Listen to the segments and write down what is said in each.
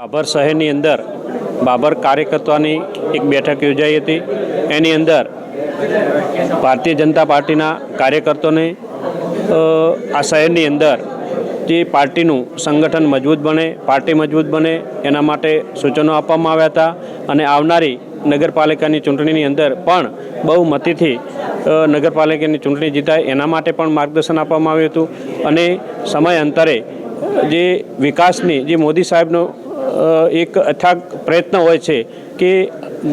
બાબર શહેરની અંદર બાબર કાર્યકર્તાની એક બેઠક યોજાઈ હતી। એની અંદર ભારતીય જનતા પાર્ટીના કાર્યકર્તાઓને આ શહેરની અંદર જે પાર્ટીનું સંગઠન મજબૂત બને, પાર્ટી મજબૂત બને એના માટે સૂચનો આપવામાં આવ્યા હતા અને આવનારી નગરપાલિકાની ચૂંટણીની અંદર પણ બહુમતીથી નગરપાલિકાની ચૂંટણી જીતાય એના માટે પણ માર્ગદર્શન આપવામાં આવ્યું હતું અને સમયાંતરે જે વિકાસની જે મોદી સાહેબનો એક અથાગ પ્રયત્ન હોય છે કે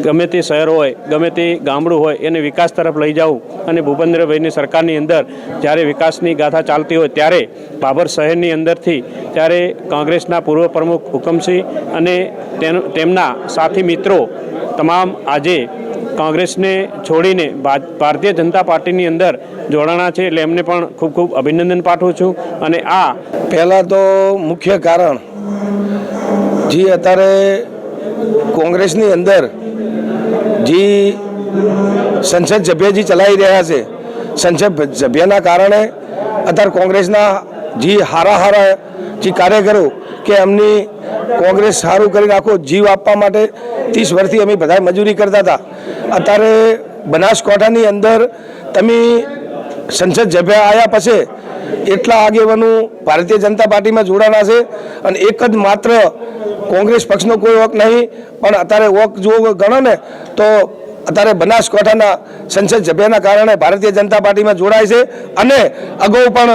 ગમે તે શહેર હોય, ગમે તે ગામડું હોય એને વિકાસ તરફ લઈ જવું અને ભૂપેન્દ્રભાઈની સરકારની અંદર જ્યારે વિકાસની ગાથા ચાલતી હોય ત્યારે બાબર શહેરની અંદરથી ત્યારે કોંગ્રેસના પૂર્વ પ્રમુખ હુકમસિંહ અને તેમના સાથી મિત્રો તમામ આજે કોંગ્રેસને છોડીને ભારતીય જનતા પાર્ટીની અંદર જોડાણા છે, એટલે એમને પણ ખૂબ ખૂબ અભિનંદન પાઠવું છું। અને આ પહેલાં તો મુખ્ય કારણ જે અત્યારે કોંગ્રેસની અંદર જે સંસદ સભ્ય જે ચલાવી રહ્યા છે, સંસદ સભ્યના કારણે અત્યારે કોંગ્રેસના જે હારા જે કાર્યકરો કે એમની કોંગ્રેસ સારું કરી નાખો જીવ આપવા માટે 30 વર્ષથી અમે બધા મજૂરી કરતા હતા। અત્યારે બનાસકાંઠાની અંદર તમે સંસદ સભ્ય આવ્યા પછી એટલા આગેવાનો ભારતીય જનતા પાર્ટીમાં જોડાના છે અને એક જ માત્ર કોંગ્રેસ પક્ષનો કોઈ વોક નહીં, પણ અત્યારે વોક જો ગણો ને તો અત્યારે બનાસકાંઠાના સંસદ સભ્યના કારણે ભારતીય જનતા પાર્ટીમાં જોડાય છે અને અગાઉ પણ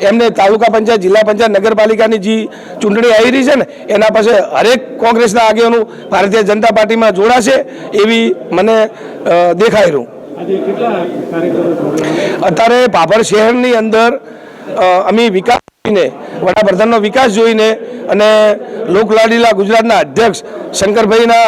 એમને તાલુકા પંચાયત, જિલ્લા પંચાયત, નગરપાલિકાની જે ચૂંટણી આવી રહી છે ને એના પછી હરેક કોંગ્રેસના આગેવાનો ભારતીય જનતા પાર્ટીમાં જોડાશે એવી મને દેખાઈ રહ્યું। અત્યારે બાબર શહેરની અંદર અમે વિકાસ જોઈને, વડાપ્રધાનનો વિકાસ જોઈને અને લોકલાડીલા ગુજરાતના અધ્યક્ષ શંકરભાઈના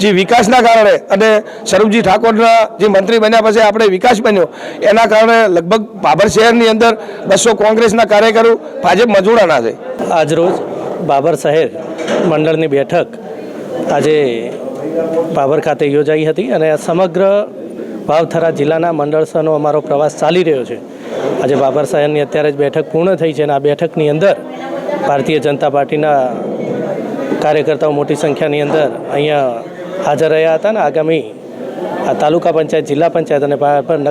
જે વિકાસના કારણે અને સ્વરૂપજી ઠાકોરના જે મંત્રી બન્યા પછી આપણે વિકાસ બન્યો એના કારણે લગભગ બાબર શહેરની અંદર 200 કોંગ્રેસના કાર્યકરો ભાજપમાં જોડાના છે। આજરોજ બાબર શહેર મંડળની બેઠક આજે બાબર ખાતે યોજાઈ હતી અને સમગ્ર ભાવથરા જિલ્લાના મંડળનો અમારો પ્રવાસ ચાલી રહ્યો છે। આજે બાબર શહેરની અત્યારે જ બેઠક પૂર્ણ થઈ છે અને આ બેઠકની અંદર ભારતીય જનતા પાર્ટીના કાર્યકર્તાઓ મોટી સંખ્યાની અંદર અહીંયા હાજર રહ્યા હતા અને આગામી આ તાલુકા પંચાયત, જિલ્લા પંચાયત અને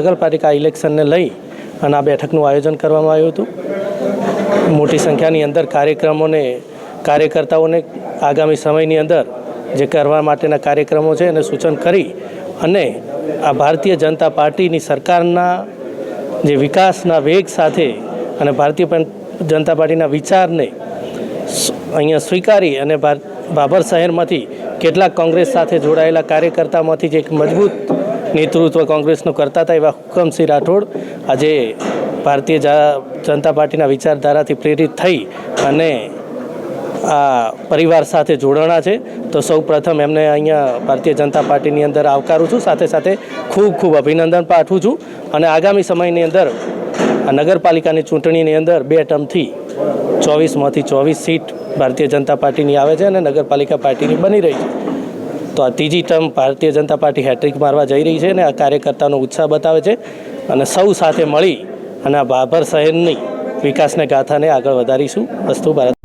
નગરપાલિકા ઇલેક્શનને લઈ અને આ બેઠકનું આયોજન કરવામાં આવ્યું હતું। મોટી સંખ્યાની અંદર કાર્યકર્તાઓને આગામી સમયની અંદર જે કરવા માટેના કાર્યક્રમો છે એને સૂચન કરી અને આ ભારતીય જનતા પાર્ટીની સરકારના જે વિકાસના વેગ સાથે અને ભારતીય જનતા પાર્ટીના વિચારને અહીંયા સ્વીકારી અને બાબર શહેરમાંથી કેટલાક કોંગ્રેસ સાથે જોડાયેલા કાર્યકર્તામાંથી જે એક મજબૂત નેતૃત્વ કોંગ્રેસનું કરતા હતા એવા હુકમસિંહ રાઠોડ આજે ભારતીય જનતા પાર્ટીના વિચારધારાથી પ્રેરિત થઈ અને આ પરિવાર સાથે જોડાણા છે। તો સૌ પ્રથમ એમને અહીંયા ભારતીય જનતા પાર્ટીની અંદર આવકારું છું, સાથે સાથે ખૂબ ખૂબ અભિનંદન પાઠવું છું અને આગામી સમયની અંદર આ નગરપાલિકાની ચૂંટણીની અંદર 2 ટર્મથી 24માંથી 24 સીટ ભારતીય જનતા પાર્ટીની આવે છે અને નગરપાલિકા પાર્ટીની બની રહી છે। તો આ ત્રીજી term Bharatiya Janata party hat trick મારવા જઈ રહી છે અને આ કાર્યકર્તાનો ઉત્સાહ બતાવે છે અને સૌ સાથે મળી અને આ બાબર શહેરની વિકાસને ગાથાને આગળ વધારીશું। અસ્તુ ભારત।